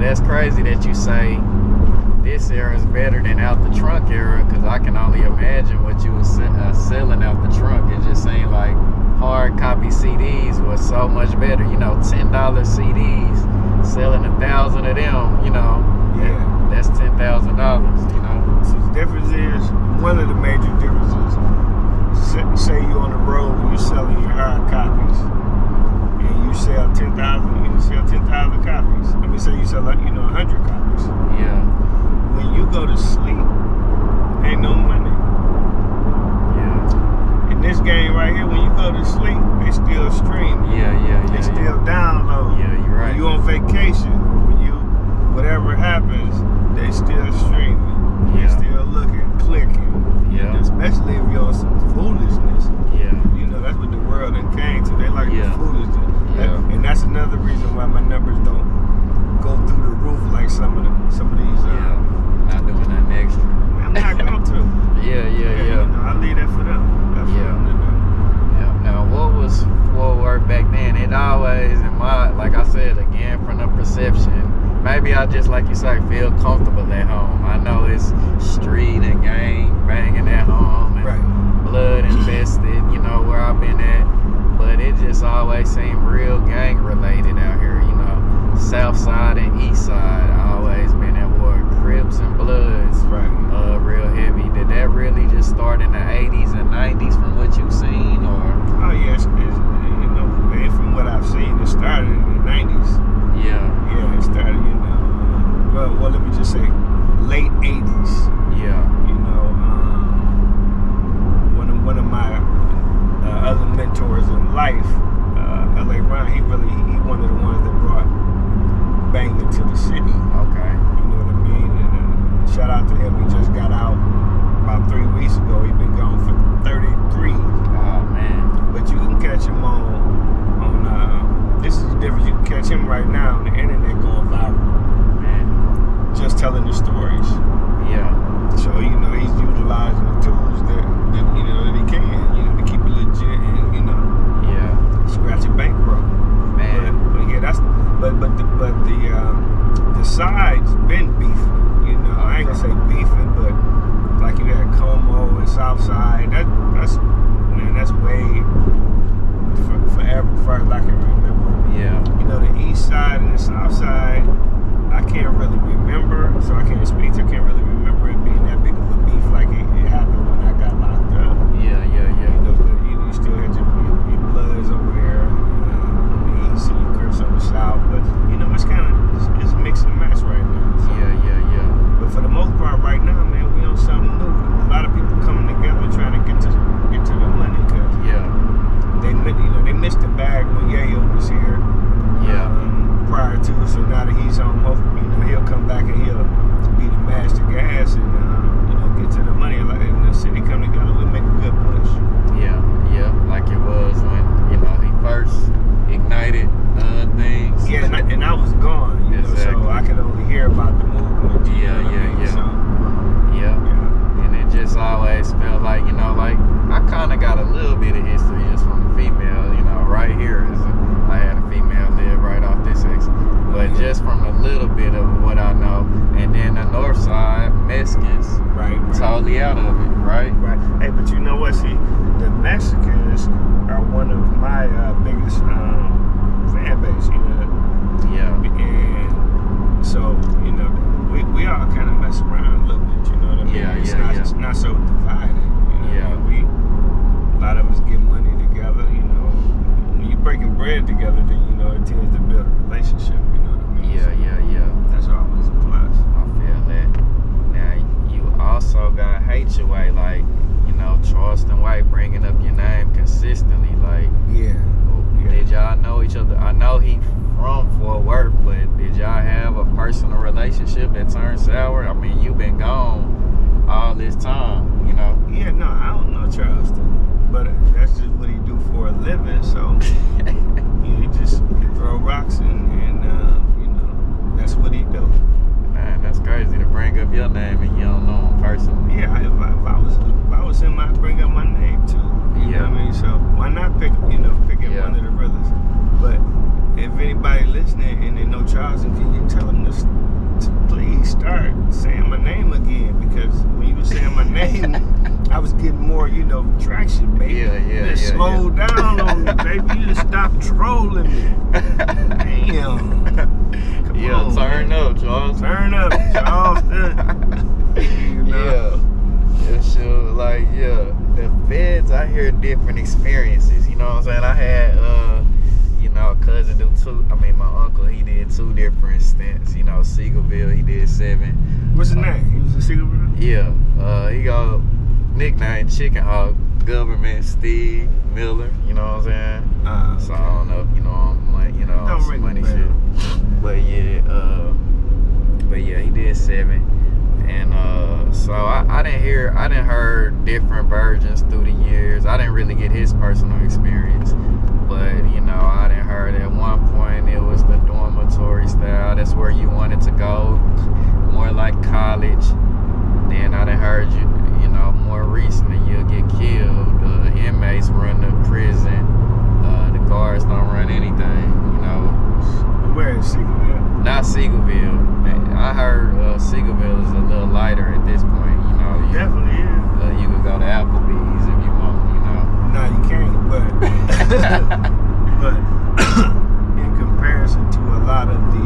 that's crazy that you say this era is better than out the trunk era, because I can only imagine what you was selling out the trunk. It just seemed like hard copy CDs was so much better. You know, $10 CDs, selling 1,000 of them. You know, that's $10,000. You know. So the difference is, one of the major differences. Say you on the road, you selling your hard copies, and you sell 10,000. You sell 10,000 copies. I mean, say you sell 100 copies. Yeah. When you go to sleep, ain't no money. Yeah. In this game right here, when you go to sleep, they still stream. They still download. Yeah, you're right. When you on vacation, when you whatever happens, they still streaming. They still looking, clicking. Yeah. And especially if you're on some foolishness. Yeah. You know, that's what the world done came to. They like the foolishness. Yeah. And that's another reason why my numbers don't go through the roof like some of these. Not doing nothing extra. I'm not going to. Yeah. You know, I leave that for them. That's for them to do. Yeah. Now, what was forward back then? It always, in my, like I said again, from the perception, maybe I just, like you say, feel comfortable at home. I know it's street and gang banging at home and blood infested, you know, where I've been at. But it just always seemed real gang related out here, you know. South side and east side always been at war. Crips and Bloods, real heavy. Did that really just start in the 80s and 90s from what you've seen, or? Oh yes, you know, from what I've seen, it started in the 90s. Yeah, it started, you know, well, let me just say, late 80s. Yeah. You know, one of my other mentors in life, L.A. Ron, he one of the ones that brought banging to the city. Okay. You know what I mean? And shout out to him. He just got out about 3 weeks ago. He's been gone for 33. Oh man. But you can catch him on this is the difference. You can catch him right now on the internet going viral. Man. Just telling the stories. Yeah. So, you know, he's utilizing the tools that you know, that he can, you know, to keep it legit and, you know, scratch a bankroll. Man. But yeah, that's but the sides been beefing. You know, I ain't gonna say beefing, but like you had Como and Southside. That's way forever, far as I can remember. Yeah. You know, the East Side and the South Side, I can't really remember, so I can't speak to. I can't really remember it being that big of a beef like it happened when I got locked up. Yeah. You know, you still had your Bloods over there on the East and your Crips on the South, but you know, it's it's mix and match right now. So. Yeah. But for the most part, right now, man, we on something new. A lot of people coming together trying to get to the money, cause they missed the bag when Yayo was here. Prior to, so now that he's home, hopefully, you know, he'll come back and he'll be the master gas and you know, get to the money. And the city come together, we'll make a good push. Yeah, like it was when, you know, he first ignited things. Yeah, and I was gone, you know, so I could only hear about the movement. So, and it just always felt like, you know, like I kind of got a little bit of history just from the female, you know, right here. I had a female live right off this exit, but just from a little bit of what I know, and then the north side, Mexicans, totally out of it, right? Hey, but you know what? See, the Mexicans are one of my biggest fan base, you know. And so, you know, we all kind of mess around a little bit, you know what I mean? It's not so divided. You know? A lot of us get money together, you know. When you breaking bread together, then you know it tends to build a relationship, you know what I mean? That's always a plus. I feel that. Now you also got HOA, like, you know, Charleston White bringing up your name consistently, like. Did y'all know each other? I know he from Fort Worth, but did y'all have a personal relationship that turned sour? I mean, you've been gone all this time, you know. No, I don't know Charleston, but that's just what he do for a living. So he just throw rocks and you know, that's what he do. Man, that's crazy to bring up your name and you don't know him personally. If I was him, I'd bring up my name too. You know what I mean? So why not pick one of the brothers? But if anybody listening and they know Charleston, can you tell them start saying my name again, because when you were saying my name, I was getting more, traction, baby. You just slow down on me, baby. You just stop trolling me. Damn. Come on, turn up, Charles. Turn up, Charleston. Yeah, sure. Like, the feds, I hear different experiences. You know what I'm saying? I had, a cousin do my uncle, he did 2 different stints. Seagoville, he did 7. What's his name? He was in Seagoville? Yeah. He got nickname Chicken Hawk, government Steve Miller. You know what I'm saying? So I don't know if on some money shit. But yeah, he did 7. And so I didn't heard different versions through the years. I didn't really get his personal experience, but I didn't heard at one point it was the dormitory style. That's where you wanted to go, more like college. Then I done heard more recently you'll get killed. Inmates run the prison. The guards don't run anything. Where is Seagoville? Not Seagoville. I heard Seagoville is a little lighter at this point. Definitely is. You could go to Applebee's if you want. No, you can't. But but in comparison to a lot of the